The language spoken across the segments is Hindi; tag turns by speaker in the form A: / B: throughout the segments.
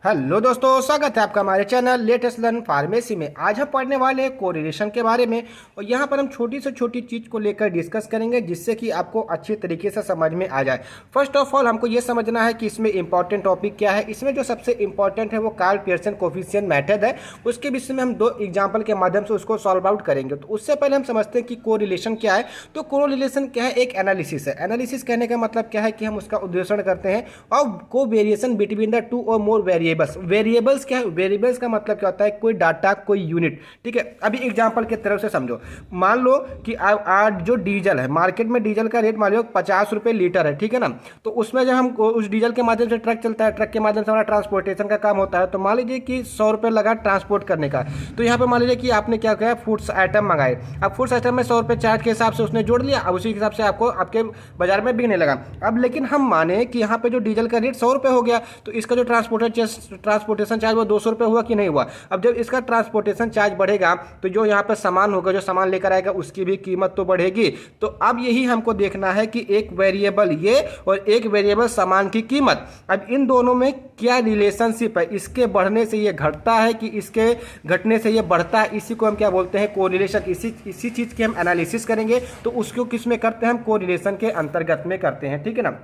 A: हेलो दोस्तों, स्वागत है आपका हमारे चैनल लेटेस्ट लर्न फार्मेसी में। आज हम पढ़ने वाले हैं कोरिलेशन के बारे में और यहाँ पर हम छोटी से छोटी चीज़ को लेकर डिस्कस करेंगे जिससे कि आपको अच्छी तरीके से समझ में आ जाए। फर्स्ट ऑफ ऑल हमको ये समझना है कि इसमें इंपॉर्टेंट टॉपिक क्या है। इसमें जो सबसे इंपॉर्टेंट है वो कार्ल पियर्सन कोफिशिएंट मेथड है। उसके विषय में हम दो एग्जाम्पल के माध्यम से उसको सॉल्व आउट करेंगे। तो उससे पहले हम समझते हैं कि कोरिलेशन क्या है। तो कोरिलेशन क्या है? एक एनालिसिस है। एनालिसिस कहने का मतलब क्या है कि हम उसका उद्देश्य करते हैं और को वेरिएशन बिटवीन द टू और मोर वेरिएबल्स क्या है? वेरिएबल्स का मतलब क्या होता है? कोई डाटा, कोई यूनिट। ठीक है, अभी एग्जांपल के तरफ से समझो। मान लो कि आज जो डीजल है, मार्केट में डीजल का रेट मान लो 50 रुपये लीटर है। ठीक है ना। तो उसमें जब हम उस डीजल के माध्यम से ट्रक चलता है, ट्रक के माध्यम से हमारा ट्रांसपोर्टेशन का काम होता है। तो मान लीजिए कि 100 रुपये लगा ट्रांसपोर्ट करने का। तो यहाँ पर मान लीजिए कि आपने क्या किया, फूड्स आइटम मंगाए। अब फूड्स आइटम में 100 रुपये चार्ज के हिसाब से उसने जोड़ लिया। अब उसी के हिसाब से आपको आपके बाजार में बिकने लगा। अब लेकिन हम माने कि यहाँ पे जो डीजल का रेट 100 रुपये हो गया, तो इसका जो ट्रांसपोर्टेशन चार्ज वो 200 रुपये हुआ कि नहीं हुआ। अब जब इसका ट्रांसपोर्टेशन चार्ज बढ़ेगा तो जो यहाँ पर सामान होगा, जो सामान लेकर आएगा, उसकी भी कीमत तो बढ़ेगी। तो अब यही हमको देखना है कि एक वेरिएबल ये और एक वेरिएबल सामान की कीमत, अब इन दोनों में क्या रिलेशनशिप है? इसके बढ़ने से ये घटता है कि इसके घटने से ये बढ़ता है? इसी को हम क्या बोलते हैं? कोरिलेशन। इसी चीज की हम एनालिसिस करेंगे। तो उसको किस में करते हैं? हम कोरिलेशन के अंतर्गत में करते हैं। ठीक है ना।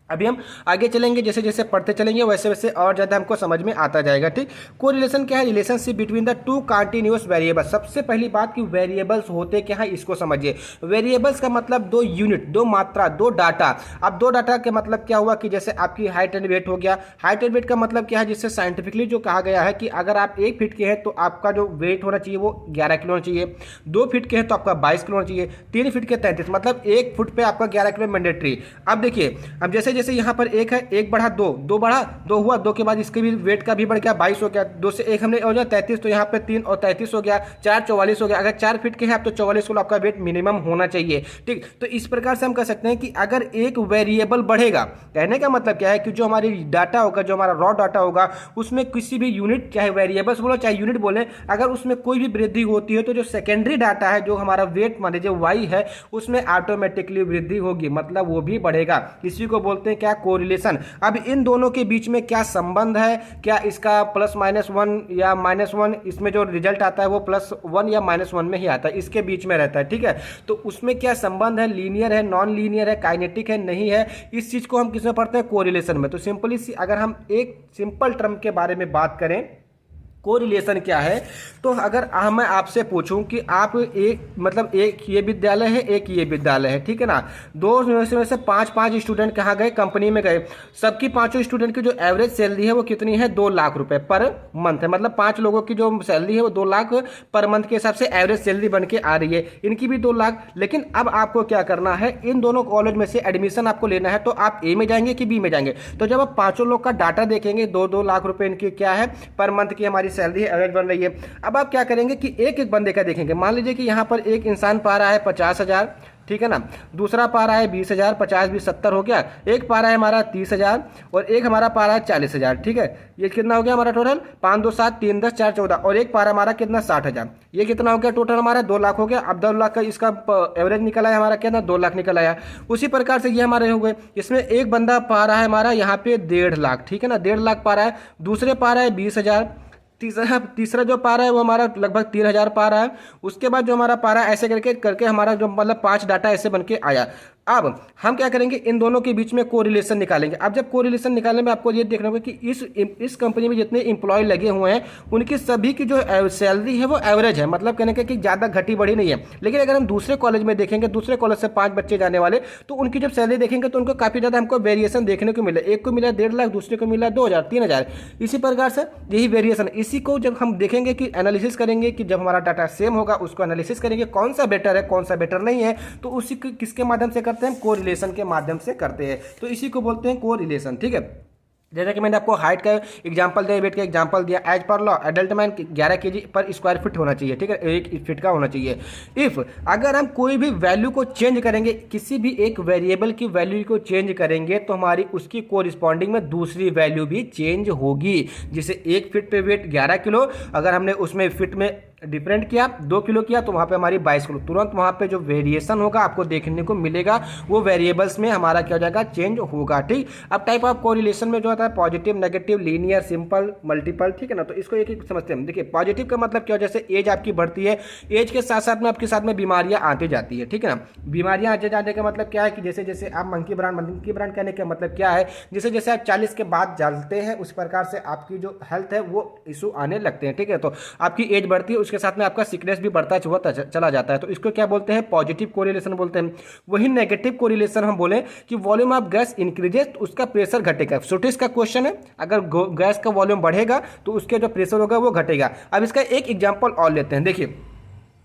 A: अभी हम आगे चलेंगे, जैसे जैसे पढ़ते चलेंगे वैसे वैसे और ज़्यादा हमको समझ में आता जाएगा। ठीक, कोरिलेशन क्या है? Relationship between the to continuous variables. सबसे पहली बात कि वेरिएबल्स होते क्या है इसको समझिए। वेरिएबल्स का मतलब दो यूनिट, दो मात्रा, दो डाटा। अब दो डाटा के मतलब क्या हुआ कि जैसे आपकी हाइट एंड वेट हो गया। हाइट एंड वेट का मतलब क्या है? जिससे साइंटिफिकली जो कहा गया है कि अगर आप 1 फीट के हैं तो आपका जो वेट होना चाहिए वो 11 किलो होना चाहिए। 2 फीट के हैं तो आपका 22 किलो होना चाहिए। 3 फीट के 33, मतलब 1 फुट पे आपका 11 किलो मैंडेटरी। अब देखिए, अब जैसे जैसे यहाँ पर 1 है, 1 बढ़ा 2, 2 बढ़ा 2 हुआ, 2 के बाद इसके भी वेट का भी बढ़ गया, 22 हो गया। 2 से 1 हमने हो गया 33, तो यहाँ पे 3 और 33 हो गया, 4 44 हो गया। अगर 4 फीट के हैं आप तो 44 किलो आपका वेट मिनिमम होना चाहिए। ठीक, तो इस प्रकार से हम कह सकते हैं कि अगर एक वेरिएबल बढ़ेगा, कहने का मतलब क्या है कि जो हमारी डाटा होगा, जो हमारा रॉ डाटा होगा, उसमें किसी भी यूनिट, चाहे वेरिएबल्स बोलो चाहे यूनिट बोले, अगर उसमें कोई भी वृद्धि होती है तो जो सेकेंडरी डाटा है, जो हमारा वेट मान लीजिए वाई है, उसमें ऑटोमेटिकली वृद्धि होगी, मतलब वो भी बढ़ेगा। इसी को बोलते हैं क्या? कोरिलेशन। अब इन दोनों के बीच में क्या संबंध है? क्या इसका +-1 या -1, इसमें जो रिजल्ट आता है वो +1 या -1 में ही आता है, इसके बीच में रहता है। ठीक है, तो उसमें क्या संबंध है? लीनियर है, नॉन लीनियर है, काइनेटिक है, नहीं है? इस चीज को हम किसमें पढ़ते हैं? कोरिलेशन में। तो सिंपली अगर हम एक सिंपल टर्म के बारे में बात करें, कोरिलेशन क्या है, तो अगर मैं आपसे पूछूं कि आप एक ये विद्यालय है, एक ये विद्यालय है, ठीक है ना। दो में से 5 स्टूडेंट कहाँ गए? कंपनी में गए। सबकी 5 स्टूडेंट की जो एवरेज सैलरी है वो कितनी है? 2 लाख रुपए पर मंथ है। मतलब 5 लोगों की जो सैलरी है वो 2 लाख पर मंथ के हिसाब से एवरेज सैलरी बन के आ रही है। इनकी भी 2 लाख। लेकिन अब आपको क्या करना है? इन दोनों कॉलेज में से एडमिशन आपको लेना है, तो आप ए में जाएंगे कि बी में जाएंगे? तो जब आप 5 लोग का डाटा देखेंगे, 2-2 लाख रुपए इनकी क्या है पर मंथ की हमारी सैलरी एवरेज बन रही है। अब आप क्या करेंगे कि एक एक बंदे का देखेंगे। मान लीजिए कि यहाँ पर एक इंसान पा रहा है 50,000, ठीक है ना। दूसरा पा रहा है 20,000, 50 20 70 हो गया। एक पा रहा है हमारा 30,000 और एक हमारा पा रहा है 40,000। ठीक है, ये कितना हो गया हमारा टोटल? 5 2 7 3 10 4 14। और एक पा रहा हमारा कितना? 60,000। ये कितना हो गया टोटल हमारा? 2 लाख हो गया। अब 2 लाख का इसका एवरेज निकल आया हमारा कितना? 2 लाख निकल आया। उसी प्रकार से ये हमारे हो गए। इसमें एक बंदा पा रहा है हमारा यहाँ पे 1.5 लाख, ठीक है ना, 1.5 लाख पा रहा है। दूसरे पा रहा है 20,000। तीसरा जो पा रहा है वो हमारा लगभग 3,000 पा रहा है। उसके बाद जो हमारा पा रहा है, ऐसे करके करके हमारा जो मतलब 5 डाटा ऐसे बन के आया। अब हम क्या करेंगे? इन दोनों के बीच में कोरिलेशन निकालेंगे। अब जब कोरिलेशन निकालने में आपको ये देखना होगा कि इस कंपनी में जितने एम्प्लॉय लगे हुए हैं उनकी सभी की जो सैलरी है वो एवरेज है, मतलब कहने का कि ज़्यादा घटी बढ़ी नहीं है। लेकिन अगर हम दूसरे कॉलेज में देखेंगे, दूसरे कॉलेज से 5 बच्चे जाने वाले, तो उनकी जब सैलरी देखेंगे तो उनको काफ़ी ज़्यादा हमको वेरिएशन देखने को मिला। एक को मिला 1.5 लाख, दूसरे को मिला 2,000 3,000। इसी प्रकार से यही वेरिएशन। इसी को जब हम देखेंगे कि एनालिसिस करेंगे कि जब हमारा डाटा सेम होगा उसको एनालिसिस करेंगे कौन सा बेटर है कौन सा बेटर नहीं है, तो उसी किसके माध्यम से करते हैं? कोरिलेशन के माध्यम से करते हैं। तो इसी को बोलते हैं कोरिलेशन। ठीक है, जैसा कि मैंने आपको हाइट का एग्जांपल दिया, वेट का एग्जांपल दिया। As per law adult man 11 kg per square feet होना चाहिए, ठीक है, 1 फीट का होना चाहिए। इफ अगर हम कोई भी वैल्यू को चेंज करेंगे, किसी भी एक वेरिएबल की वैल्यू को चेंज करेंगे, तो हमारी उसकी कोरिस्पॉन्डिंग में दूसरी वैल्यू भी चेंज होगी। जैसे 1 फीट पे वेट 11 किलो, अगर हमने उसमें फीट में डिफरेंट किया, 2 किलो किया तो वहाँ पे हमारी 22 किलो, तुरंत वहाँ पे जो वेरिएशन होगा आपको देखने को मिलेगा वो वेरिएबल्स में हमारा क्या हो जाएगा, चेंज होगा। ठीक, अब टाइप ऑफ कोरिलेशन में जो होता है positive, negative, linear, simple, multiple. ठीक है ना, तो इसको एक एक समझते हैं। देखिए पॉजिटिव का मतलब क्या हो, जैसे एज आपकी बढ़ती है, एज के साथ साथ में आपके साथ में बीमारियां आती जाती है। ठीक है ना, बीमारियां आते जाने का मतलब क्या है कि जैसे जैसे आप मंकी ब्रांड कहने का मतलब क्या है, जैसे जैसे आप 40 के बाद चलते हैं उस प्रकार से आपकी जो हेल्थ है वो इशू आने लगते हैं। ठीक है, तो आपकी एज बढ़ती है उसके साथ में आपका सिकनेस भी बढ़ता चला जाता है, तो इसको क्या बोलते हैं, पॉजिटिव कोरिलेशन बोलते हैं। वही नेगेटिव कोरिलेशन हम बोले कि वॉल्यूम ऑफ गैस इंक्रीजेस तो उसका प्रेशर घटेगा। छोटे का क्वेश्चन है, अगर गैस का वॉल्यूम बढ़ेगा तो उसके जो प्रेशर होगा वो घटेगा। अब इसका एक एग्जांपल और लेते हैं। देखिए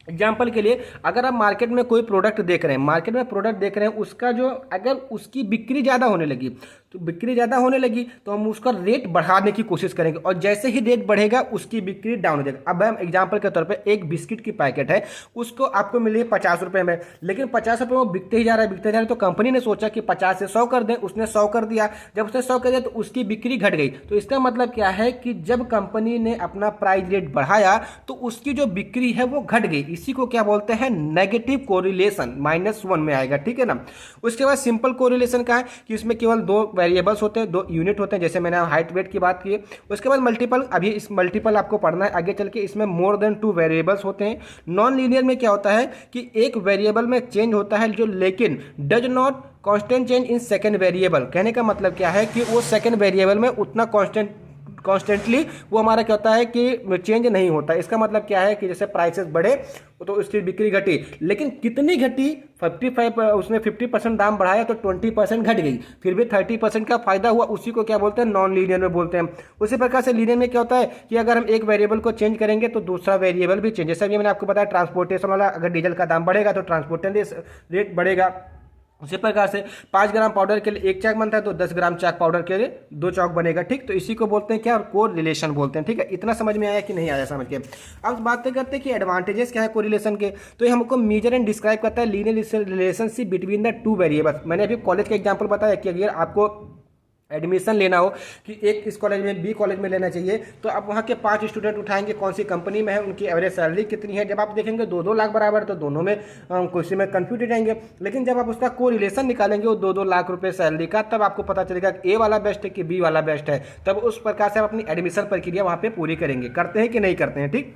A: एग्जाम्पल के लिए अगर आप मार्केट में कोई प्रोडक्ट देख रहे हैं, मार्केट में प्रोडक्ट देख रहे हैं, उसका जो अगर उसकी बिक्री ज़्यादा होने लगी तो बिक्री ज़्यादा होने लगी तो हम उसका रेट बढ़ाने की कोशिश करेंगे, और जैसे ही रेट बढ़ेगा उसकी बिक्री डाउन हो जाएगी। अब हम एग्जाम्पल के तौर पे एक बिस्किट की पैकेट है, उसको आपको मिली 50 रुपये में, लेकिन 50 रुपये में बिकते ही जा रहा है, तो कंपनी ने सोचा कि 50 से 100 कर दें, उसने 100 कर दिया। जब उसने 100 कर दिया तो उसकी बिक्री घट गई। तो इसका मतलब क्या है कि जब कंपनी ने अपना प्राइस रेट बढ़ाया तो उसकी जो बिक्री है वो घट गई। इसी को क्या बोलते हैं, नेगेटिव कोरिलेशन, -1 में आएगा। ठीक है ना, उसके बाद सिंपल कोरिलेशन का है कि इसमें केवल 2 वेरिएबल्स होते हैं, 2 यूनिट होते हैं, जैसे मैंने हाइट वेट की बात की है। उसके बाद मल्टीपल, अभी इस मल्टीपल आपको पढ़ना है आगे चल के, इसमें मोर देन 2 वेरिएबल्स होते हैं। नॉन लीनियर में क्या होता है कि एक वेरिएबल में चेंज होता है जो, लेकिन does not constant change in second variable. कहने का मतलब क्या है कि वो सेकंड वेरिएबल में उतना कॉन्स्टेंटली वो हमारा क्या होता है कि चेंज नहीं होता। इसका मतलब क्या है कि जैसे प्राइसेस बढ़े तो उसकी बिक्री घटी, लेकिन कितनी घटी, 55 उसने 50% दाम बढ़ाया तो 20% घट गई, फिर भी 30% का फायदा हुआ। उसी को क्या बोलते हैं, नॉन लीनियर में बोलते हैं। उसी प्रकार से लीनियर में क्या होता है कि अगर हम एक वेरिएबल को चेंज करेंगे तो दूसरा वेरिएबल भी चेंज, जैसे अभी मैंने आपको बताया ट्रांसपोर्टेशन वाला, अगर डीजल का दाम बढ़ेगा तो ट्रांसपोर्टेशन रेट बढ़ेगा। उसी प्रकार से 5 ग्राम पाउडर के लिए 1 चाक बनता है तो 10 ग्राम चाक पाउडर के लिए 2 चाक बनेगा। ठीक, तो इसी को बोलते हैं क्या, कोरिलेशन बोलते हैं। ठीक है, इतना समझ में आया कि नहीं आया समझ के। अब बात करते हैं कि एडवांटेजेस क्या है कोरिलेशन के, तो ये हमको मेजर एंड डिस्क्राइब करता है linear relationship between the 2 variables. मैंने अभी कॉलेज का एग्जाम्पल बताया कि अगर आपको एडमिशन लेना हो कि एक इस कॉलेज में बी कॉलेज में लेना चाहिए, तो आप वहाँ के 5 स्टूडेंट उठाएंगे, कौन सी कंपनी में है, उनकी एवरेज सैलरी कितनी है। जब आप देखेंगे 2-2 लाख बराबर, तो दोनों में कुछ में कंफ्यूज हो जाएंगे। लेकिन जब आप उसका कोरिलेशन निकालेंगे वो 2-2 लाख रुपए सैलरी का, तब आपको पता चलेगा कि ए वाला बेस्ट है कि बी वाला बेस्ट है। तब उस प्रकार से आप अपनी एडमिशन प्रक्रिया वहाँ पर पूरी करेंगे। करते हैं कि नहीं करते हैं। ठीक,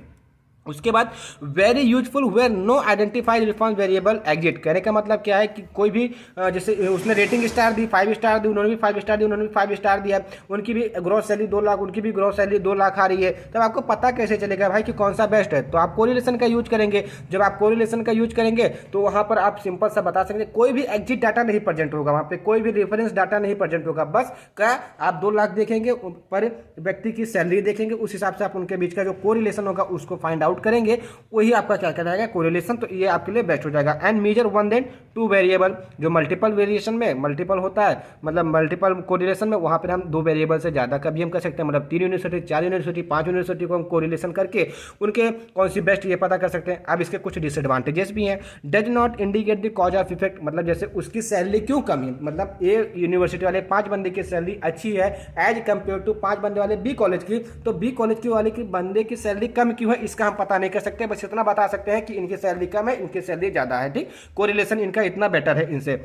A: उसके बाद very useful where no identified response variable exit. कहने का मतलब क्या है कि कोई भी जैसे उसने रेटिंग स्टार दी, 5 स्टार दी, उन्होंने भी 5 स्टार दी, उन्होंने भी 5 स्टार दिया, उनकी भी ग्रॉस सैलरी 2 लाख, उनकी भी ग्रॉस सैलरी 2 लाख आ रही है, तब आपको पता कैसे चलेगा भाई कि कौन सा बेस्ट है। तो आप कोरिलेशन का यूज करेंगे। जब आप कोरिलेशन का यूज करेंगे तो वहाँ पर आप सिंपल सा बता सकते हैं, कोई भी एग्जिट डाटा नहीं प्रेजेंट होगा, वहाँ पे कोई भी रेफरेंस डाटा नहीं प्रेजेंट होगा। बस क्या आप 2 लाख देखेंगे, पर व्यक्ति की सैलरी देखेंगे, उस हिसाब से आप उनके बीच का जो कोरिलेशन होगा उसको फाइंड आउट करेंगे, वही आपका क्या कहलाएगा, कोरिलेशन। तो ये आपके लिए बेस्ट हो जाएगा। एंड मेजर 1 देन 2 वेरिएबल, जो मल्टीपल वेरिएशन में मल्टीपल होता है, मतलब मल्टीपल कोरिलेशन में वहाँ पर हम 2 वेरिएबल से ज़्यादा का भी हम कर सकते हैं, मतलब 3 यूनिवर्सिटी, 4 यूनिवर्सिटी, 5 यूनिवर्सिटी को हम कोरिलेशन करके उनके कौन सी बेस्ट ये पता कर सकते हैं। अब इसके कुछ डिसएडवांटेजेस भी हैं। Does not indicate the cause of effect, मतलब जैसे उसकी सैलरी क्यों कम है, मतलब ए यूनिवर्सिटी वाले 5 बंदे की सैलरी अच्छी है एज कंपेयर टू 5 बंदे वाले बी कॉलेज की, तो बी कॉलेज की वाले की बंदे की सैलरी कम क्यों है, इसका हम पता नहीं कर सकते। बस इतना बता सकते हैं कि इनकी सैलरी कम है, इनकी सैलरी ज़्यादा है। ठीक, कोरिलेशन इनका इतना बेटर है इनसे।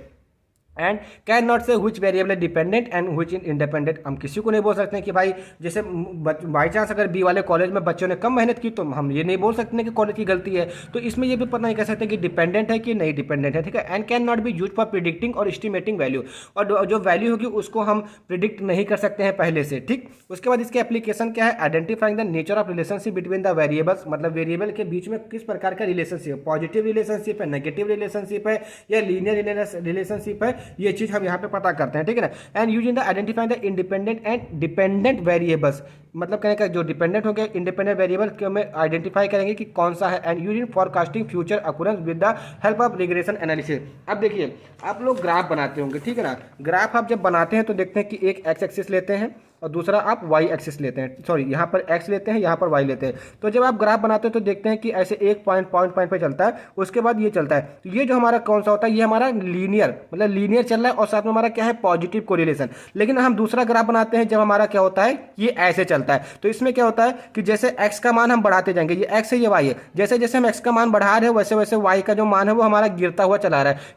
A: एंड कैन नॉट से व्हिच वेरिएबल है dependent and which in independent. हम किसी को नहीं बोल सकते हैं कि भाई जैसे बाई चांस अगर बी वाले कॉलेज में बच्चों ने कम मेहनत की तो हम ये नहीं बोल सकते कि कॉलेज की गलती है। तो इसमें ये भी पता नहीं कर सकते कि डिपेंडेंट है कि नहीं डिपेंडेंट है। ठीक है, and can not be use for predicting और एस्टिमेटिंग वैल्यू, और जो वैल्यू होगी उसको हम प्रिडिक्ट नहीं कर सकते हैं पहले से। ठीक, उसके बाद इसके एप्लीकेशन क्या है, identifying the nature of relationship between the variables, मतलब वेरिएबल के बीच में किस प्रकार का रिलेशनशिप है, पॉजिटिव रिलेशनशिप है, नेगेटिव रिलेशनशिप है या लीनियर रिलेशनशिप है, ये चीज़ हम यहाँ पता करते हैं। ठीक है ना, and using the identifying the independent and dependent variables, मतलब कहने का जो डिपेंडेंट हो गया इंडिपेंडेंट वेरिएबल के में आइडेंटिफाई करेंगे कि कौन सा है। And using forecasting future occurrence with the help of regression analysis. अब देखिए आप लोग ग्राफ बनाते होंगे, ठीक है ना, ग्राफ आप जब बनाते हैं तो देखते हैं कि एक एक्स एक्सिस लेते हैं और दूसरा आप वाई एक्सिस लेते हैं, सॉरी यहाँ पर एक्स लेते हैं, यहाँ पर वाई लेते हैं। तो जब आप ग्राफ बनाते हैं तो देखते हैं कि ऐसे एक पॉइंट पे चलता है, उसके बाद ये चलता है। तो ये जो हमारा कौन सा होता है, ये हमारा लीनियर, मतलब लीनियर चल रहा है और साथ में हमारा क्या है, पॉजिटिव कोरिलेशन। लेकिन हम दूसरा ग्राफ बनाते हैं जब हमारा क्या होता है, ये ऐसे चलता है। तो इसमें क्या होता है कि जैसे एक्स का मान हम बढ़ाते जाएंगे, ये एक्स है ये वाई है, जैसे जैसे हम एक्स का मान बढ़ा रहे हैं वैसे वैसे वाई का जो मान है वो हमारा गिरता हुआ चला रहा है।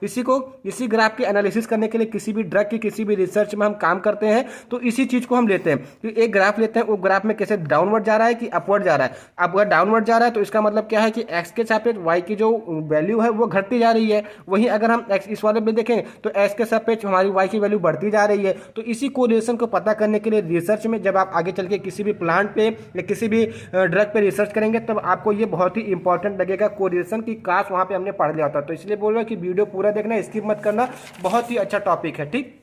A: इसी ग्राफ के एनालिसिस करने के लिए किसी भी ड्रग की किसी भी रिसर्च में हम काम करते हैं तो इसी चीज को हम लेते हैं कि एक ग्राफ लेते हैं, वो ग्राफ में कैसे डाउनवर्ड जा रहा है कि अपवर्ड जा रहा है। अब अगर डाउनवर्ड जा रहा है तो इसका मतलब क्या है कि एक्स के सापेक्ष वाई की जो वैल्यू है वो घटती जा रही है। वहीं अगर हम एक्स इस वाले में देखें तो एक्स के सापेक्ष हमारी वाई की वैल्यू बढ़ती जा रही है। तो इसी कोरिलेशन को पता करने के लिए रिसर्च में जब आप आगे चल के किसी भी प्लांट पे या किसी भी ड्रग पे रिसर्च करेंगे तब आपको ये बहुत ही इंपॉर्टेंट लगेगा कोरिलेशन की, काश वहां पे हमने पढ़ लिया होता। तो इसलिए बोल रहा कि वीडियो पूरा देखना, स्किप मत करना, बहुत ही अच्छा टॉपिक है। ठीक,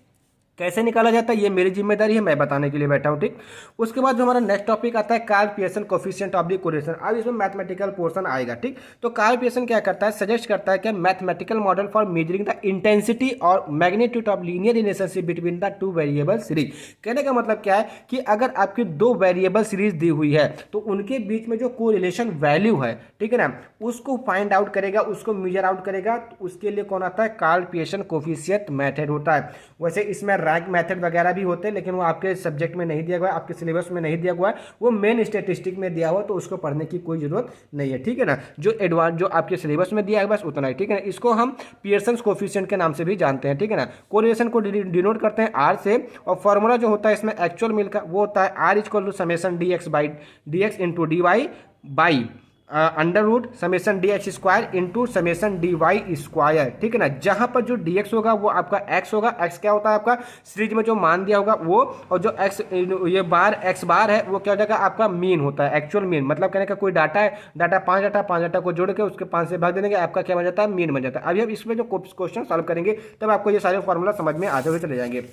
A: कैसे निकाला जाता है ये मेरी जिम्मेदारी है, मैं बताने के लिए बैठा हूँ। ठीक, उसके बाद जो हमारा नेक्स्ट टॉपिक आता है Karl Pearson coefficient of the correlation. अब इसमें मैथमेटिकल पोर्शन आएगा। ठीक, तो कार्ल पियर्सन क्या करता है, सजेस्ट करता है कि mathematical model for measuring the intensity और magnitude of linear relationship between the two variable series. कहने का मतलब क्या है कि अगर आपकी दो वेरिएबल सीरीज दी हुई है तो उनके बीच में जो कोरिलेशन वैल्यू है, ठीक है ना, उसको फाइंड आउट करेगा, उसको मेजर आउट करेगा। तो उसके लिए कौन आता है, कार्ल पियर्सन कोफिशिएंट मेथड होता है। वैसे इसमें रैंक मेथड वगैरह भी होते हैं लेकिन वो आपके सब्जेक्ट में नहीं दिया हुआ है, आपके सिलेबस में नहीं दिया हुआ है, वो मेन स्टैटिस्टिक में दिया हुआ, तो उसको पढ़ने की कोई जरूरत नहीं है। ठीक है ना, जो एडवांस जो आपके सिलेबस में दिया है बस उतना ही। ठीक है ना, इसको हम पियर्सन कोफिशिएंट के नाम से भी जानते हैं। ठीक है ना, कोरिलेशन को डिनोट करते हैं आर से, और फॉर्मूला जो होता है इसमें एक्चुअल मिल का वो होता है r equal to summation d x into d y by under root summation d x square into summation d y square. ठीक है ना, जहां पर जो डी एक्स होगा वो आपका एक्स होगा, एक्स क्या होता है आपका सीरीज में जो मान दिया होगा वो, और जो एक्स ये बार एक्स बार है वो क्या हो जाएगा आपका मीन होता है, एक्चुअल मीन। मतलब कहने का कोई डाटा है, डाटा पांच डाटा को जोड़ के उसके 5 से भाग देने के आपका क्या बन जाता है, मीन बन जाता है। अभी हम इसमें जो क्वेश्चन सॉल्व करेंगे तब आपको ये सारे फॉर्मूला समझ में आते हुए चले जाएंगे।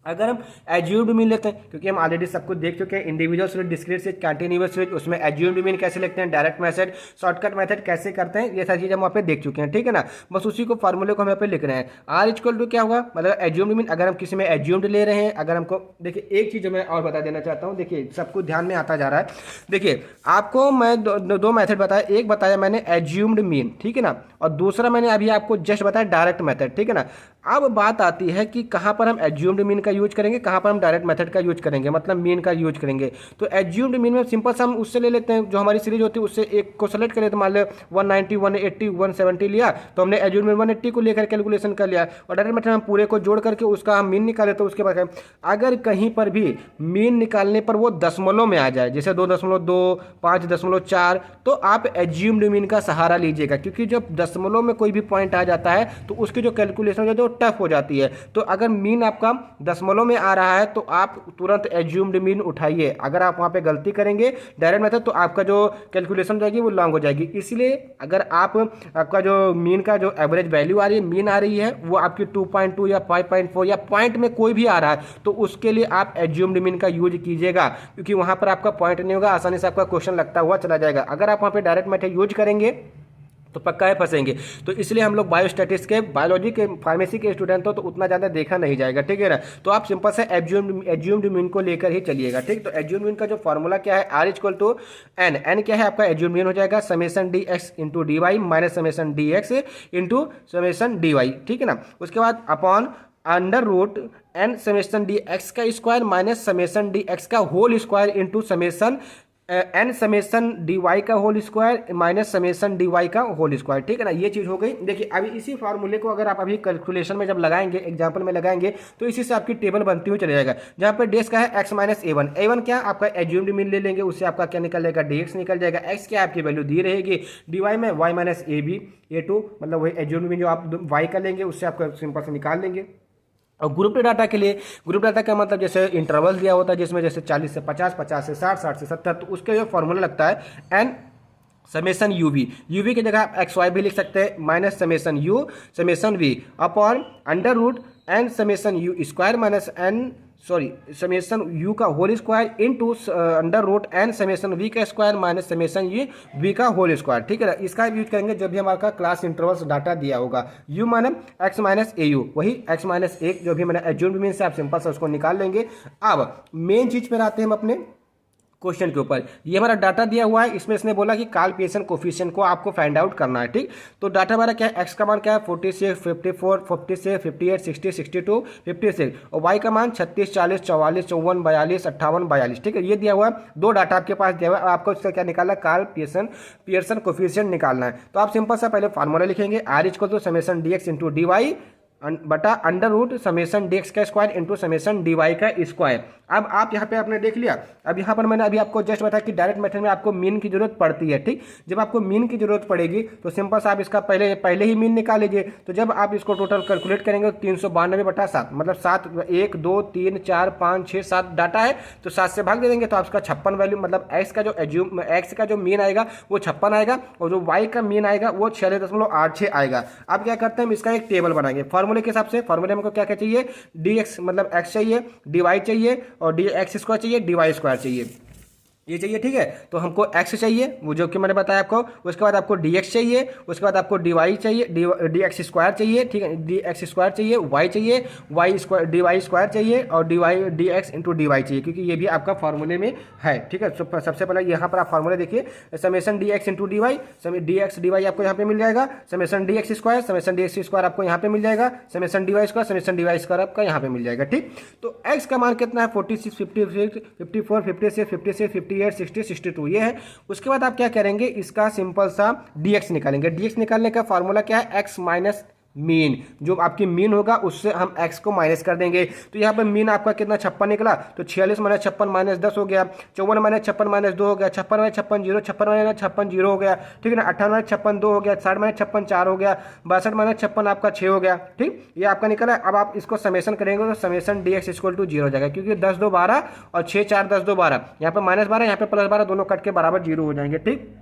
A: अगर हम एज्यूम्ड मीन लेते हैं, क्योंकि हम ऑलरेडी सब कुछ देख चुके हैं, individual series, discrete series, continuous series, उसमें एज्यूम्ड मीन कैसे लिखते हैं, डायरेक्ट मेथड, शॉर्टकट मेथड कैसे करते हैं, ये सारी चीजें हम वहाँ पे देख चुके हैं। ठीक है ना, बस उसी को फार्मूले को हम यहाँ पे लिख रहे हैं। आर इक्वल टू क्या होगा, मतलब एज्यूम्ड मीन, अगर हम किसी में एज्यूम्ड ले रहे हैं, अगर हमको देखिए एक चीज मैं और बता देना चाहता हूँ, देखिए सब कुछ ध्यान में आता जा रहा है। देखिए आपको मैं दो मेथड बताया, एक बताया मैंने एज्यूम्ड मीन, ठीक है ना, और दूसरा मैंने अभी आपको जस्ट बताया डायरेक्ट मेथड। ठीक है ना, अब बात आती है कि कहाँ पर हम एज्यूम्ड मीन का यूज करेंगे, कहाँ पर हम डायरेक्ट मेथड का यूज करेंगे, मतलब मीन का यूज करेंगे। तो एज्यूम्ड मीन में सिंपल सा हम उससे ले लेते हैं जो हमारी सीरीज होती है, उससे एक को सेलेक्ट करें, तो मान लो 190 180 170 लिया, तो हमने एज्यूम्ड मीन 180 को लेकर कैलकुलेशन कर लिया, और डायरेक्ट मेथड हम पूरे को जोड़ करके उसका हम मीन निकाले। तो उसके बाद अगर कहीं पर भी मीन निकालने पर वो दशमलव में आ जाए, जैसे 2.2 5.4, तो आप एज्यूम्ड मीन का सहारा लीजिएगा, क्योंकि जब दशमलव में कोई भी पॉइंट आ जाता है तो उसकी जो कैलकुलेशन हो जाती है वो टफ हो जाती है। तो अगर मीन आपका दशमलव में आ रहा है तो आप तुरंत एज्यूम्ड मीन उठाइए। अगर आप वहां पे गलती करेंगे डायरेक्ट मेथड तो आपका जो कैलकुलेशन हो जाएगी वो लॉन्ग हो जाएगी। इसलिए अगर आपका जो मीन का जो एवरेज वैल्यू आ रही है, मीन आ रही है, वो आपकी 2.2 या 5.4 या पॉइंट में कोई भी आ रहा है, तो उसके लिए आप एज्यूम्ड मीन का यूज कीजिएगा, क्योंकि वहां पर आपका पॉइंट नहीं होगा, आसानी से आपका क्वेश्चन लगता हुआ चला जाएगा। अगर आप वहां पे डायरेक्ट मेथड यूज करेंगे तो पक्का है फंसेंगे। तो इसलिए हम लोग बायोस्टैटिक्स के, बायोलॉजी के, फार्मेसी के स्टूडेंट हो तो उतना ज़्यादा देखा नहीं जाएगा। ठीक है ना, तो आप सिंपल से एज्यूम्ड मीन को लेकर ही चलिएगा। ठीक, तो एज्यूम्ड मीन का जो फॉर्मूला क्या है, आर इक्वल टू एन क्या है आपका एज्यूम्ड मीन हो जाएगा summation d x into d y minus summation d x into summation d y. ठीक है ना, उसके बाद upon under root n summation d x का square minus summation d x का whole square into summation n summation d y का whole square minus summation d y का होल स्क्वायर। ठीक है ना, ये चीज हो गई। देखिए अभी इसी फार्मूले को अगर आप अभी कैलकुलेशन में जब लगाएंगे, एग्जांपल में लगाएंगे, तो इसी से आपकी टेबल बनती हुई चले जाएगा, जहां पर डेस का है एक्स माइनस ए वन क्या आपका एज्यूम्ड मीन ले लेंगे, उससे आपका क्या निकल जाएगा, डी एक्स निकल जाएगा। एक्स क्या आपकी वैल्यू दी रहेगी डी वाई में, y minus a b a two, मतलब वही एज्यूम्ड मीन जो आप वाई का लेंगे उससे आपका सिंपल से निकाल लेंगे। और ग्रुप डाटा के लिए, ग्रुप डाटा का मतलब जैसे इंटरवल दिया होता है जिसमें जैसे 40 से 50, 50 से 60, 60 से 70, तो उसके जो फॉर्मूला लगता है एन समेशन यू वी की जगह आप एक्स वाई भी लिख सकते हैं, minus summation u summation v upon under root n summation u square minus n sorry summation u का whole square into under root n summation v का स्क्वायर माइनस समेसन ये वी का होल स्क्वायर। ठीक है ना, इसका यूज करेंगे जब भी हमारा क्लास इंटरवल्स डाटा दिया होगा। यू माने एक्स माइनस ए यू, वही एक्स माइनस एक जो भी मैंने एज्यूम मीन से आप सिंपल से उसको निकाल लेंगे। अब मेन चीज पर आते हैं हम अपने क्वेश्चन के ऊपर। ये हमारा डाटा दिया हुआ है, इसमें इसने बोला कि कार्ल पियर्सन कोफिशिएंट को आपको फाइंड आउट करना है। ठीक, तो डाटा हमारा क्या है, एक्स का मान क्या है 46, 54, 56, 58, 60, 62, 56 और वाई का मान 36, 40, 44, 54, 42, 58, 42। ठीक है, ये दिया हुआ है, दो डाटा आपके पास दिया हुआ है। आपको इसका क्या निकालना है, कार्ल पियर्सन कोफिशिएंट निकालना है। तो आप सिंपल सा पहले फार्मूला लिखेंगे, r equal to summation d x into d y बटा under root summation d x का square into summation d y का स्क्वायर। अब आप यहाँ पे आपने देख लिया। अब यहाँ पर मैंने अभी आपको जस्ट बताया कि डायरेक्ट मेथड में आपको मीन की जरूरत पड़ती है। ठीक, जब आपको मीन की जरूरत पड़ेगी तो सिंपल से आप इसका पहले ही मीन निकाल लीजिए। तो जब आप इसको टोटल कैलकुलेट करेंगे तो 392 बटा 7 मतलब 7 1 2 3 4 5 6 7 डाटा है तो 7 से भाग दे देंगे तो आपका 56 वैल्यू मतलब एक्स का जो मीन आएगा वो 56 आएगा और जो वाई का मीन आएगा वो 46.86 आएगा। अब क्या करते हैं, हम इसका एक टेबल बनाएंगे फॉर्मूले के हिसाब से। फॉर्मूले में क्या क्या चाहिए, डी एक्स मतलब एक्स चाहिए, डी वाई चाहिए और डी एक्स स्क्वायर चाहिए, डी वाई स्क्वायर चाहिए, ये चाहिए। ठीक है, तो हमको x चाहिए वो जो कि मैंने बताया आपको, उसके बाद आपको dx चाहिए, उसके बाद आपको dy चाहिए, डी एक्स स्क्वायर चाहिए। ठीक है, डी एक्स स्क्वायर चाहिए, y चाहिए, y square d y square चाहिए और d x into d y चाहिए क्योंकि ये भी आपका फॉर्मूले में है। ठीक है, सबसे पहले यहाँ पर आप फॉर्मूले देखिए, summation d x into d y, d x d y आपको यहाँ पे मिल जाएगा, समेसन डी एक्स स्क्वायर आपको यहाँ पे मिल जाएगा, समेसन डी वाई स्क्वायर आपका यहाँ पे मिल जाएगा। ठीक, तो x का मान कितना है 46, 56, 54, 56, 56, 58, 60, 62 ये है। उसके बाद आप क्या करेंगे, इसका सिंपल सा dx निकालेंगे। dx निकालने का फॉर्मूला क्या है, x माइनस मीन, जो आपकी मीन होगा उससे हम x को माइनस कर देंगे। तो यहाँ पर मीन आपका कितना 56 निकला, तो 46 माइनस 56 माइनस 10 हो गया, 54 माइनस 56 माइनस 2 हो गया, 56 माइनस 56 0, 56 माइनस 56 0 हो गया। ठीक है ना, 58 माइनस 56 2 हो गया, 60 माइनस 56 4 हो गया, 62 माइनस 56 आपका 6 हो गया। ठीक, ये आपका निकला। अब आप इसको समेसन करेंगे तो summation d x equal to 0 हो जाएगा क्योंकि 10 2 12 और 6 4 10 2 12, यहाँ पे माइनस 12 यहाँ पे प्लस 12 दोनों कट के बराबर 0 हो जाएंगे। ठीक,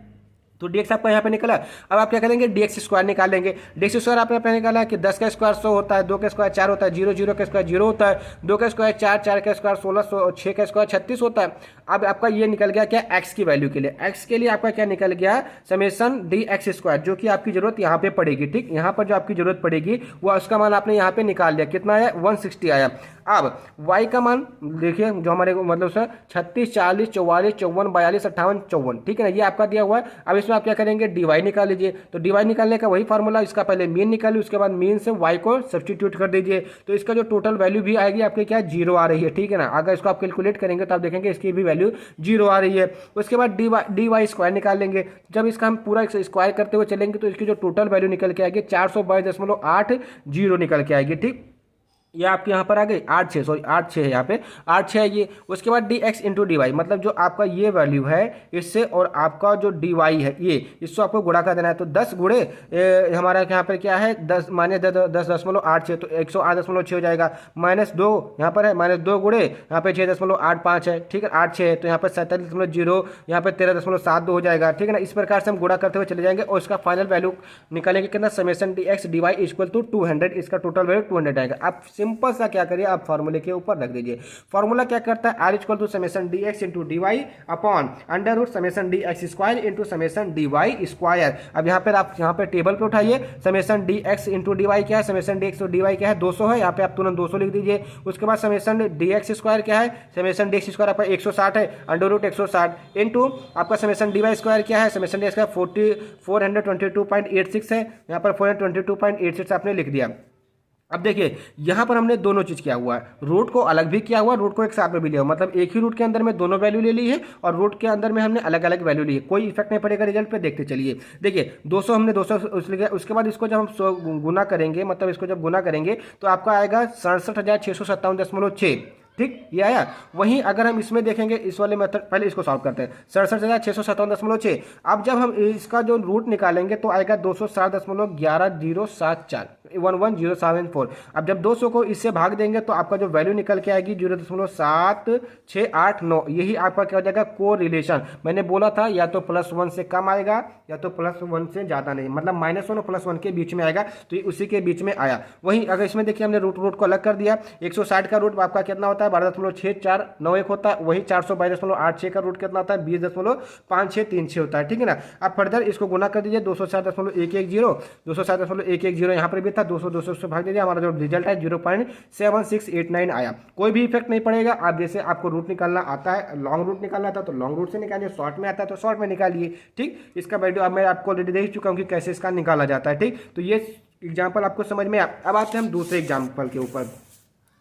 A: तो dx आपका यहाँ पे निकला। अब आप क्या करेंगे, dx स्क्वायर निकालेंगे। dx स्क्वायर आपने निकाला कि 10 का स्क्वायर 100 होता है, 2 का स्क्वायर 4 होता है, 0 0 का स्क्वायर 0 होता है, 2 का स्क्वायर 4 4 का स्क्वायर 16 6 का स्क्वायर 36 होता है। अब आपका ये निकल गया क्या, x की वैल्यू के लिए। x के लिए आपका क्या निकल गया, समेसन डी एक्स स्क्वायर जो कि आपकी जरूरत यहाँ पे पड़ेगी। ठीक, यहाँ पर जो आपकी जरूरत पड़ेगी वो उसका मान आपने यहाँ पे निकाल लिया, कितना आया 160 आया। अब y का मान देखिए जो हमारे मतलब सर 36 40 44 54 42 58 54। ठीक है ना, ये आपका दिया हुआ है। अब इसमें आप क्या करेंगे, dy निकाल लीजिए। तो dy निकालने का वही फार्मूला, इसका पहले मीन निकालिए, उसके बाद मीन से y को सब्सटीट्यूट कर दीजिए। तो इसका जो टोटल वैल्यू भी आएगी आपके क्या 0 आ रही है। ठीक है ना, अगर इसको आप कैलकुलेट करेंगे तो आप देखेंगे इसकी भी वैल्यू 0 आ रही है। उसके बाद डी वाई स्क्वायर निकाल लेंगे। जब इसका हम पूरा स्क्वायर करते हुए चलेंगे तो इसकी जो टोटल वैल्यू निकल के आएगी 422.80 निकल के आएगी। ठीक, ये आपके यहाँ पर आ गई 8 6 है यहाँ पे 8 6 है ये। उसके बाद d x into d y मतलब जो आपका ये वैल्यू है इससे और आपका जो डी वाई है ये इससे आपको गुणा कर देना है। तो 10 गुणे हमारा यहाँ पर क्या है 10 माइनस 10.86 तो 108.6 हो जाएगा। -2 यहाँ पर है -2 गुणे यहाँ पे 6.85 है। ठीक है, 8 6 है तो यहाँ पर 47.0 यहाँ पर 13.72 हो जाएगा। ठीक है ना, इस प्रकार से हम गुणा करते हुए चले जाएंगे और इसका फाइनल वैल्यू निकालेंगे कितना, summation d x d y equal to 200। इसका टोटल वैल्यू 200 आएगा। आप सिंपल सा क्या करिए, आप फॉर्मूले के ऊपर रख दीजिए। फॉर्मूला क्या करता है, r equal to summation d x into d y upon under root summation d x square into summation d y square. अब यहाँ पर आप यहाँ पे टेबल पे उठाइए, summation d x into d y क्या है, summation d x d y क्या है 200 है, यहाँ पे आप तुरंत 200 लिख दीजिए। उसके बाद समेसन डी एक्स स्क्वायर क्या है, समेसन डी एक्स स्क्वायर आपका 160 है, अंडर रूट 160 इंटू आपका समेसन डी वाई स्क्वायर क्या है, समेसन डी एक्स का 422.86 है, यहाँ पर 422.86 आपने लिख दिया। अब देखिए यहाँ पर हमने दोनों चीज़ किया हुआ है, रूट को अलग भी किया हुआ, रूट को एक साथ में भी लिया हुआ, मतलब एक ही रूट के अंदर में दोनों वैल्यू ले ली है और रूट के अंदर में हमने अलग अलग वैल्यू ली है। कोई इफेक्ट नहीं पड़ेगा रिजल्ट पे, देखते चलिए। देखिए 200 हमने 200 उसके बाद इसको जब हम गुना करेंगे, मतलब इसको जब गुना करेंगे तो आपका आएगा 67,657.6। ठीक, ये आया। वहीं अगर हम इसमें देखेंगे इस वाले मेथड, पहले इसको सॉल्व करते हैं, 67,657.6। अब जब हम इसका जो रूट निकालेंगे तो आएगा 260.11074। 11074। अब जब 200 को इससे भाग देंगे तो आपका जो वैल्यू निकल के आएगी 0.7689। यही आपका क्या हो जाएगा कोरिलेशन। मैंने बोला था या तो +1 से कम आएगा या तो +1 से ज़्यादा नहीं, मतलब -1 और +1 के बीच में आएगा, तो ये उसी के बीच में आया। वहीं अगर इसमें देखिए हमने रूट को अलग कर दिया, 160 का रूट आपका कितना होता है 12.6491 होता है, वही 422.86 का रूट कितना होता है 20.5636 होता है, ठीक है ना। अब फर्दर इसको गुना कर दीजिए 260.110 यहाँ पर भी था, 200 से भाग दीजिए, हमारा जो रिजल्ट है 0.7689 आया। कोई भी इफेक्ट नहीं पड़ेगा। आप जैसे आपको रूट निकालना आता है, लॉन्ग रूट निकालना आता है तो लॉन्ग रूट से निकालिए, शॉर्ट में आता है तो शॉर्ट में निकालिए, ठीक। इसका वीडियो अब मैं आपको ऑलरेडी देख चुका हूँ कि कैसे इसका निकाला जाता है, ठीक। तो ये एग्जाम्पल आपको समझ में आया। अब आते हैं हम दूसरे एग्जाम्पल के ऊपर,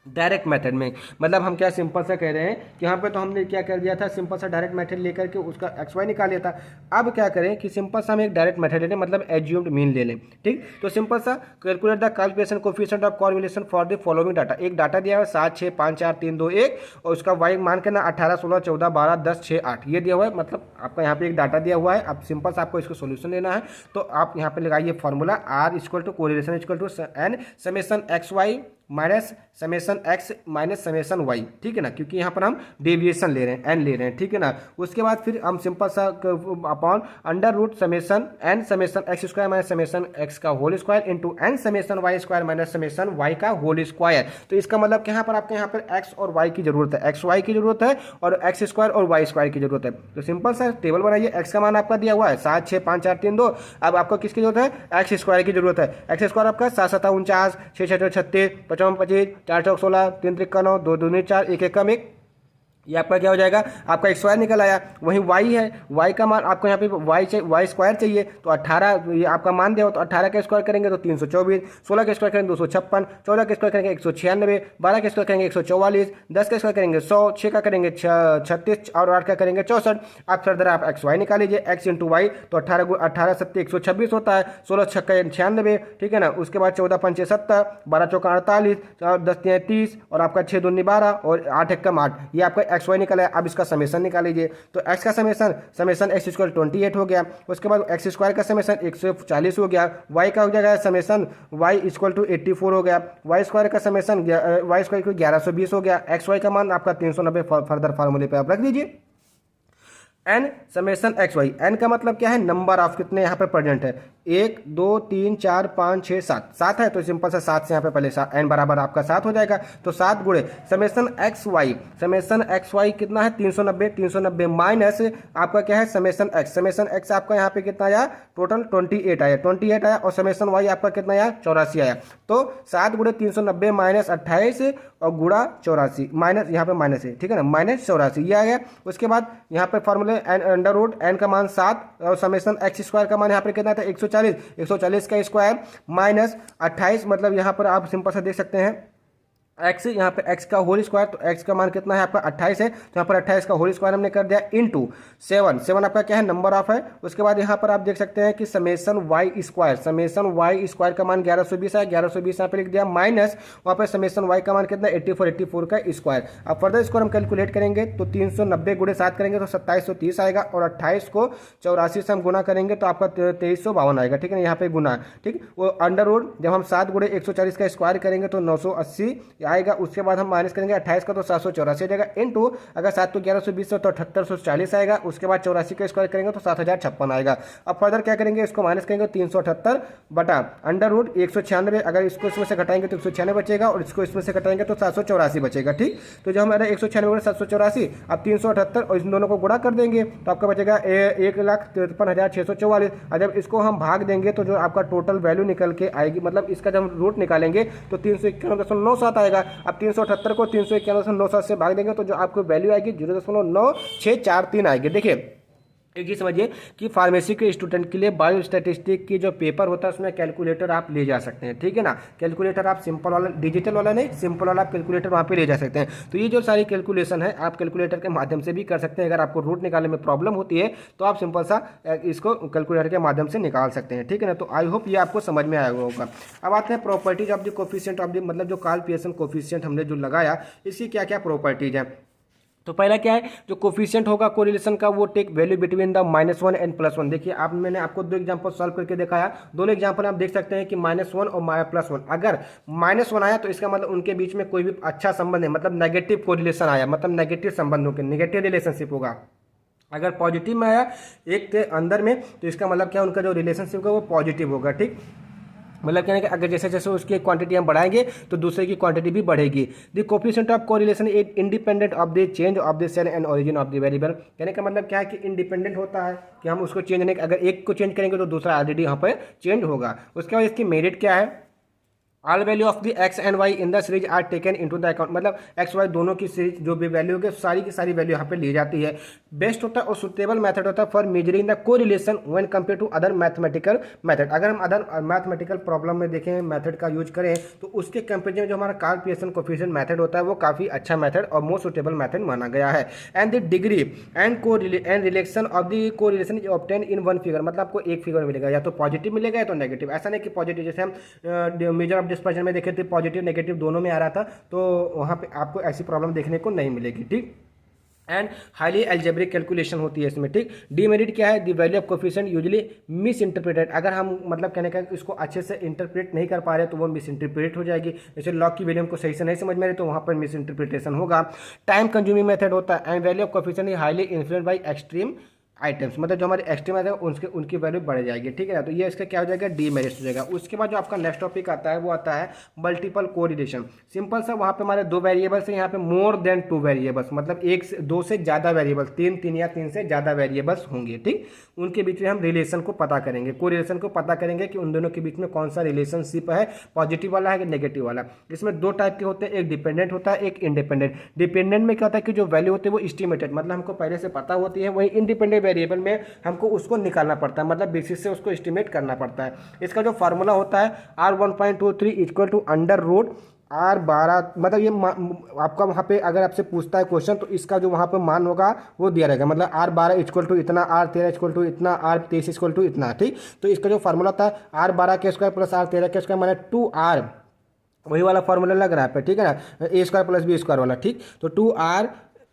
A: डायरेक्ट मेथड में। मतलब हम क्या सिंपल सा कह रहे हैं कि यहाँ पे तो हमने क्या कर दिया था, सिंपल सा डायरेक्ट मेथड लेकर के उसका एक्स वाई निकाल लिया था। अब क्या करें कि सिंपल सा हम एक डायरेक्ट मेथड ले लें, मतलब एज्यूम्ड मीन ले लें, ठीक। तो सिंपल सा calculate the calculation coefficient of correlation for the following data. एक डाटा दिया हुआ है 7 6 5 4 3 2 1 और उसका वाई मान के ना 18 16 14 12 10 6 8 ये दिया हुआ है। मतलब आपका यहाँ पे एक डाटा दिया हुआ है। अब सिंपल सा आपको इसको सोल्यूशन लेना है, तो आप यहाँ पे लगाइए formula R equal to correlation equal to n summation x y minus summation x minus summation y, ठीक है ना, क्योंकि यहाँ पर हम डेविएशन ले रहे हैं, एन ले रहे हैं, ठीक है ना। उसके बाद फिर हम सिंपल सा upon under root summation n summation x square minus summation x का whole square into n summation y square minus summation y का होल स्क्वायर। तो इसका मतलब कि यहाँ पर आपके यहाँ पर एक्स और वाई की जरूरत है, एक्स वाई की जरूरत है और एक्स स्क्वायर और वाई स्क्वायर की जरूरत है। तो सिंपल सा टेबल बनाइए, एक्स का मान आपका दिया हुआ है 7 6 5 4 3 2। अब आपको किसकी जरूरत है, एक्स स्क्वायर की जरूरत है। एक्स स्क्वायर आपका 7 7 49 6 6 36 55 25 4 4 16 3 3 9 2 2 4 1 1 कम 1, ये आपका क्या हो जाएगा, आपका एक स्क्वायर निकल आया। वहीं y है, y का मान आपको यहाँ पे y स्क्वायर चाहिए तो 18, ये आपका मान दिया हो तो 18 का स्क्वायर करेंगे तो 324, 16 का स्क्वायर करेंगे 256, 14 का स्क्वायर करेंगे 196, 12 का स्क्वायर करेंगे 144, 10 का स्क्वायर करेंगे 100, 6 का करेंगे 36 और 8 का करेंगे 64। आप फर्दर आप एक्स वाई निकाल लीजिए, एक्स इंटू वाई तो 18 7 126 होता है, 16 6 96, ठीक है ना। उसके बाद 14 5 70, 12 चौका 48, 10 3 30 और आपका 6 2 12 और 8 1 8, ये आपका एक्स वाई निकला है। अब इसका समेशन निकाल लीजिए, तो एक्स का समेशन एक्स स्क्वायर 28 हो गया। उसके बाद एक्स स्क्वायर का समेशन 140 हो गया। वाई का हो जाएगा समेशन वाई इक्वल टू 84 हो गया। वाई स्क्वायर का समेशन वाई स्क्वायर को 1120 हो गया। एक्स वाई का मान आपका 390 फर्दर फार्मूले पे आप रख दीजिए। N summation x y, n का मतलब क्या है, नंबर ऑफ कितने यहाँ पे प्रेजेंट है, 1 2 3 4 5 6 7, 7 है तो सिंपल सा 7 से यहाँ पे पहले एन बराबर आपका 7 हो जाएगा। तो 7 गुणे समेशन एक्स वाई कितना है 390 माइनस आपका क्या है समेशन एक्स आपका यहाँ पे कितना आया टोटल 28 आया और समेशन वाई आपका कितना आया 84 आया। तो 7 गुणे 390 माइनस 28 और गुणा 84 माइनस यहाँ पे माइनस है, ठीक है ना, माइनस 84 ये आ गया। उसके बाद यहाँ पे फॉर्मूले एन अंडर रूट एन का मान 7 और समेशन एक्स स्क्वायर का मान यहाँ पर कितना था 140 का स्क्वायर माइनस 28, मतलब यहाँ पर आप सिंपल सा देख सकते हैं एक्स, यहाँ पे एक्स का होल स्क्वायर, तो एक्स का मान कितना है आपका 28 है, तो यहाँ पर 28 का होल स्क्वायर हमने कर दिया इंटू 7 आपका क्या है नंबर ऑफ है। उसके बाद यहाँ पर आप देख सकते हैं कि समेशन वाई स्क्वायर का मान 1120 है, 1120 यहाँ पे लिख दिया माइनस वहाँ पर समेशन वाई का मान कितना 84 का स्क्वायर। अब फर्दर इसको हम कैलकुलेट करेंगे तो 390 गुणे 7 करेंगे तो 2730 आएगा और 28 को 84 से हम गुना करेंगे तो आपका 2352 आएगा, ठीक है ना, यहाँ पे गुना, ठीक। वो अंडर रूट जब हम 7 गुणे 140 का स्क्वायर करेंगे तो 980 आएगा। उसके बाद हम माइनस करेंगे 28 का तो 784 आ जाएगा इंटू अगर 7 को 1120 तो 7840 आएगा। उसके बाद 84 का स्क्वायर करेंगे तो 7056 आएगा। अब फर्दर क्या करेंगे, इसको माइनस करेंगे 378 बटा अंडर रूट 196, अगर इसको इसमें से घटाएंगे तो 196 बचेगा और इसको इसमें से घटाएंगे तो 784 बचेगा, ठीक। तो जो हमारा 196 784, अब 378 और इन दोनों को गुणा कर देंगे तो आपका बचेगा 1,53,644। और जब इसको हम भाग देंगे तो जो आपका टोटल वैल्यू निकल के आएगी, मतलब इसका जब हम रूट निकालेंगे तो 391.97 आएगा। अब 378 को 391.97 से भाग देंगे तो जो आपको वैल्यू आएगी 0.9643 आएगी। देखिए एक चीज समझिए कि फार्मेसी के स्टूडेंट के लिए बायो स्टैटिस्टिक की जो पेपर होता है उसमें कैलकुलेटर आप ले जा सकते हैं, ठीक है ना। कैलकुलेटर आप सिंपल वाला, डिजिटल वाला नहीं, सिंपल वाला आप कैलकुलेटर वहाँ पे ले जा सकते हैं। तो ये जो सारी कैलकुलेशन है आप कैलकुलेटर के माध्यम से भी कर सकते हैं। अगर आपको रूट निकालने में प्रॉब्लम होती है तो आप सिंपल सा इसको कैलकुलेटर के माध्यम से निकाल सकते हैं, ठीक है ना। तो आई होप ये आपको समझ में आया होगा। अब आते हैं properties of the coefficient of the, मतलब जो कार्ल पियर्सन कोफिशिएंट हमने जो लगाया इसकी क्या क्या प्रॉपर्टीज हैं। तो पहला क्या है, जो कोफिशिएंट होगा कोरिलेशन का, वो take value between the -1 and +1। देखिए आप, मैंने आपको दो एग्जांपल सॉल्व करके दिखाया, दोनों एग्जांपल आप देख सकते हैं कि -1 और +1। अगर -1 आया तो इसका मतलब उनके बीच में कोई भी अच्छा संबंध है, मतलब नेगेटिव कोरिलेशन आया, मतलब नेगेटिव संबंधों के नेगेटिव रिलेशनशिप होगा। अगर पॉजिटिव में आया एक के अंदर में, तो इसका मतलब क्या, उनका जो रिलेशनशिप होगा वो पॉजिटिव होगा। ठीक, मतलब क्या है कि अगर जैसे जैसे उसकी क्वांटिटी हम बढ़ाएंगे तो दूसरे की क्वांटिटी भी बढ़ेगी। The coefficient of correlation is independent of the change of the scale and origin of the variable. कहने का मतलब क्या है कि इंडिपेंडेंट होता है कि हम उसको चेंज नहीं, अगर एक को चेंज करेंगे तो दूसरा ऑलरेडी यहाँ पर चेंज होगा। उसके बाद इसकी मेरिट क्या है, all value of the x and y in the series are taken into the account. मतलब एक्स वाई दोनों की सीरीज जो भी वैल्यू होगी सारी की सारी वैल्यू यहाँ पे ली जाती है। बेस्ट होता है और सुटेबल मेथड होता है for measuring the correlation when compare to other mathematical method. अगर हम अदर मैथमेटिकल प्रॉब्लम में देखें मेथड का यूज करें तो उसके कंपेरिजन में जो हमारा कार्ल पियर्सन कोफिशिएंट मेथड होता है वो काफ़ी अच्छा मेथड और मोस्ट सुटेबल मेथड माना गया है। And the degree and relation of the correlation is obtain in one figure. मतलब आपको एक फिगर मिलेगा, या तो पॉजिटिव मिलेगा या तो नेगेटिव। ऐसा नहीं कि पॉजिटिव, जैसे हम मेजर ऑफ डिस्पर्जन में देखे थे पॉजिटिव नेगेटिव दोनों में आ रहा था, तो वहां पे आपको ऐसी प्रॉब्लम देखने को नहीं मिलेगी। ठीक, एंड हाईली एल्जेब्रिक कैलकुलेशन होती है इसमें। ठीक, डीमेरिट क्या है, the value of coefficient usually miss interpreted. अगर हम मतलब कहने का इसको अच्छे से इंटरप्रेट नहीं कर पा रहे तो वो मिस इंटरप्रेट हो जाएगी। जैसे लॉग की वैल्यू हमको सही से नहीं समझ में आ रही तो वहाँ पर मिस इंटरप्रिटेशन होगा। टाइम कंज्यूमिंग मेथड होता है। And value of coefficient is highly influenced by extreme items, मतलब जो हमारे एक्सट्रीम आइटम उनकी वैल्यू बढ़ जाएगी। ठीक है ना, तो ये इसका क्या हो जाएगा, डीमेरिट हो जाएगा। उसके बाद जो आपका नेक्स्ट टॉपिक आता है वो आता है मल्टीपल कोरिलेशन। सिंपल सा, वहाँ पे हमारे दो वेरिएबल्स हैं, यहाँ पे मोर देन टू वेरिएबल्स, मतलब एक से दो से ज़्यादा वेरिएबल्स, तीन या तीन से ज़्यादा वेरिएबल्स होंगे। ठीक, उनके बीच में हम रिलेशन को पता करेंगे, कोरिलेशन को पता करेंगे कि उन दोनों के बीच में कौन सा रिलेशनशिप है, पॉजिटिव वाला है कि नेगेटिव वाला। इसमें दो टाइप के होते हैं, एक डिपेंडेंट होता है, एक इंडिपेंडेंट। डिपेंडेंट में क्या होता है कि जो वैल्यू होती है वो एस्टिमेटेड, मतलब हमको पहले से पता होती है। वही इंडिपेंडेंट वेरिएबल में हमको उसको निकालना पड़ता है, मतलब बेसिस से उसको एस्टिमेट करना पड़ता है। इसका जो फार्मूला होता है R1.23 equal to under root R12, मतलब ये आपका वहाँ पे अगर आपसे पूछता है क्वेश्चन तो इसका जो वहाँ पे मान होगा वो दिया रहेगा, मतलब R12 इक्वल टू इतना, R13 इक्वल टू इतना, R23 इक्वल टू इतना। ठीक, तो इसका जो फार्मूला होता है R12 के स्क्वायर प्लस R13 के स्क्वायर माने 2R, वही वाला फार्मूला लग रहा है पे। ठीक है ना, ए स्क्वायर प्लस बी स्क्वायर वाला। ठीक, तो 2R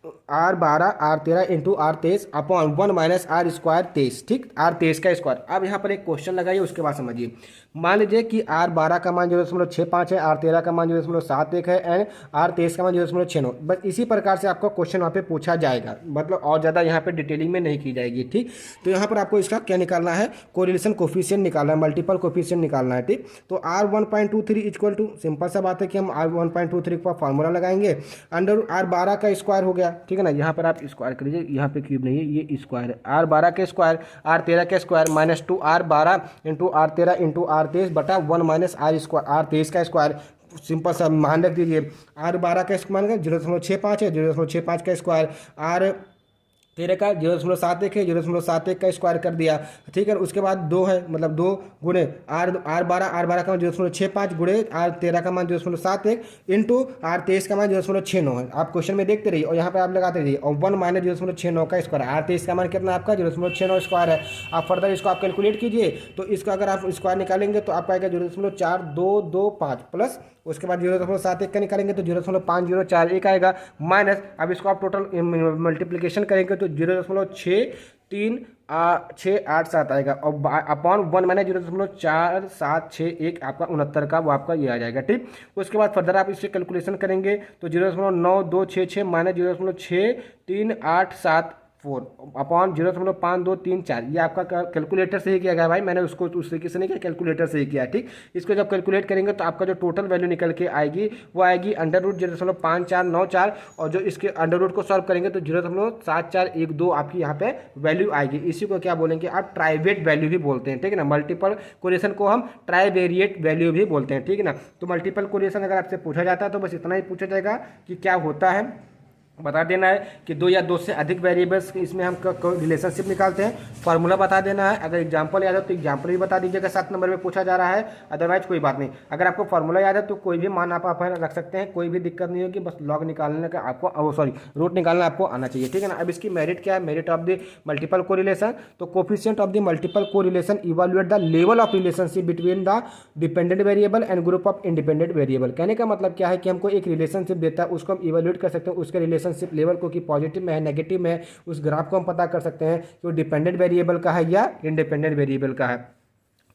A: R12 R13 into R23 upon 1 minus R square 23। ठीक, R23 का स्क्वायर। अब यहाँ पर एक क्वेश्चन लगाइए, उसके बाद समझिए। मान लीजिए कि R12 का मान 0.65 है, R13 का मान 0.71 है एंड R23 का मान 0.69। बस इसी प्रकार से आपका क्वेश्चन वहाँ पे पूछा जाएगा, मतलब और ज़्यादा यहाँ पे डिटेलिंग में नहीं की जाएगी। ठीक, तो यहाँ पर आपको इसका क्या निकालना है, कोरिलेशन कोफिशिएंट निकालना है, मल्टीपल कोफिशिएंट निकालना है। ठीक, तो R1.23 इक्वल टू, सिंपल सा बात है कि हम R1.23 का फार्मूला लगाएंगे, अंडर R12 का स्क्वायर हो गया। ठीक है ना, यहाँ पर आप स्क्वायर करिए, यहाँ पे क्यूब नहीं है, ये स्क्वायर है। R12 के स्क्वायर, R13 के square minus 2R12 into R13 into R23 बटा 1 माइनस R स्क्वायर, R23 का स्क्वायर। सिंपल सा मान रख दीजिए, R12 का स्क्वायर 0.65 है, 0.65 का स्क्वायर, R13 का 0.71 है, 0.71 का स्क्वायर कर दिया। ठीक है, उसके बाद 2 है, मतलब 2 गुणे R12 का मान 0.65 गुणे R13 का मान 0.71 इंटू R23 का मान 0.69 है। आप क्वेश्चन में देखते रहिए और यहाँ पे आप लगाते रहिए, और 1 माइनस 0.69 का स्क्वायर। R23 का मान कितना आपका 0.69 स्क्वायर है। आप फर्दर इसको आप कैलकुलेट कीजिए, तो इसको अगर आप स्क्वायर निकालेंगे तो आपका आएगा 0.4225 प्लस उसके बाद 0.71 का निकालेंगे तो 0.5041 आएगा, माइनस अब इसको आप टोटल मल्टीप्लिकेशन करेंगे तो 0.638687 आएगा, और अपॉन 1 माइनस 0.4761 आपका 69 का वो आपका ये आ जाएगा। ठीक, उसके बाद फर्दर आप इससे कैलकुलेशन करेंगे तो 0.9266 माइनस 0.6387 अपॉन 0.5234, ये आपका कैलकुलेटर से ही किया गया भाई, मैंने उसको उस तरीके से नहीं किया, कैलकुलेटर से ही किया। ठीक, इसको जब कैलकुलेट करेंगे तो आपका जो टोटल वैल्यू निकल के आएगी वो आएगी अंडर रूट 0.5494, और जो इसके अंडर रूट को सॉल्व करेंगे तो 0.7412 आपकी यहाँ पे वैल्यू आएगी। इसी को क्या बोलेंगे आप, ट्राइवेट वैल्यू भी बोलते हैं। ठीक है ना, मल्टीपल कोरिलेशन को हम ट्राइवेरिएट वैल्यू भी बोलते हैं। ठीक है ना, तो मल्टीपल कोरिलेशन अगर आपसे पूछा जाता है तो बस इतना ही पूछा जाएगा कि क्या होता है, बता देना है कि 2 या 2 से अधिक वेरिएबल्स इसमें हम रिलेशनशिप निकालते हैं, फार्मूला बता देना है। अगर एग्जांपल याद हो तो एग्जांपल भी बता दीजिएगा, 7 नंबर में पूछा जा रहा है, अदरवाइज कोई बात नहीं। अगर आपको फार्मूला याद है तो कोई भी मान आप रख सकते हैं, कोई भी दिक्कत नहीं होगी, बस लॉग निकालने का आपको रूट निकालना आपको आना चाहिए। ठीक है ना, अब इसकी मेरिट क्या है, merit of the multiple correlation. तो coefficient of the multiple correlation evaluate the level of relationship between the dependent variable and group of independent variable. कहने का मतलब क्या है कि हमको एक रिलेशनशिप देता है, उसको हम इवैल्यूएट कर सकते हैं, उसके रिलेशन रिलेशनशिप लेवल को कि पॉजिटिव में है नेगेटिव में है, उस ग्राफ को हम पता कर सकते हैं कि वो डिपेंडेंट वेरिएबल का है या इंडिपेंडेंट वेरिएबल का है।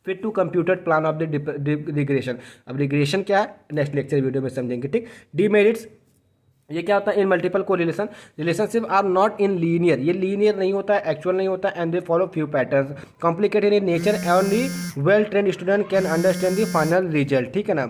A: फिर to computer plan of the regression. अब रिग्रेशन क्या है नेक्स्ट लेक्चर वीडियो में समझेंगे, ठीक। डीमेरिट्स, ये क्या होता है, in multiple correlation relationship are not in linear, ये लीनियर नहीं होता है, एक्चुअल नहीं होता, and they follow few pattern, complicated in nature, only well trained student can understand the final result, ठीक है ना।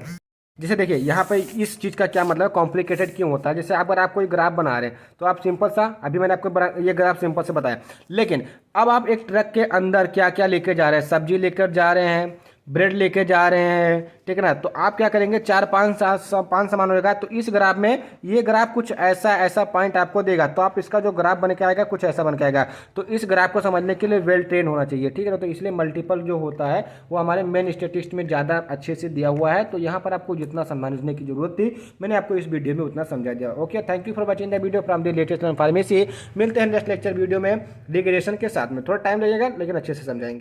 A: जैसे देखिए यहाँ पे इस चीज़ का क्या मतलब, कॉम्प्लिकेटेड क्यों होता है। जैसे अगर आप कोई ग्राफ बना रहे हैं तो आप सिंपल सा, अभी मैंने आपको ये ग्राफ सिंपल से बताया, लेकिन अब आप एक ट्रक के अंदर क्या क्या लेकर जा रहे हैं, सब्जी लेकर जा रहे हैं, ब्रेड लेके जा रहे हैं, ठीक है ना। तो आप क्या करेंगे, 4-5 सामान होगा, तो इस ग्राफ में ये ग्राफ कुछ ऐसा पॉइंट आपको देगा, तो आप इसका जो ग्राफ बन के आएगा कुछ ऐसा बन के आएगा। तो इस ग्राफ को समझने के लिए वेल ट्रेन होना चाहिए, ठीक है ना। तो इसलिए मल्टीपल जो होता है वो हमारे मेन स्टेटिस्टिक्स में ज़्यादा अच्छे से दिया हुआ है। तो यहाँ पर आपको जितना समझने की जरूरत थी मैंने आपको इस वीडियो में उतना समझा दिया। Okay, thank you for watching the video from the latest pharmacy. मिलते हैं नेक्स्ट लेक्चर वीडियो में रिग्रेशन के साथ में, थोड़ा टाइम लगेगा लेकिन अच्छे से समझाएंगे।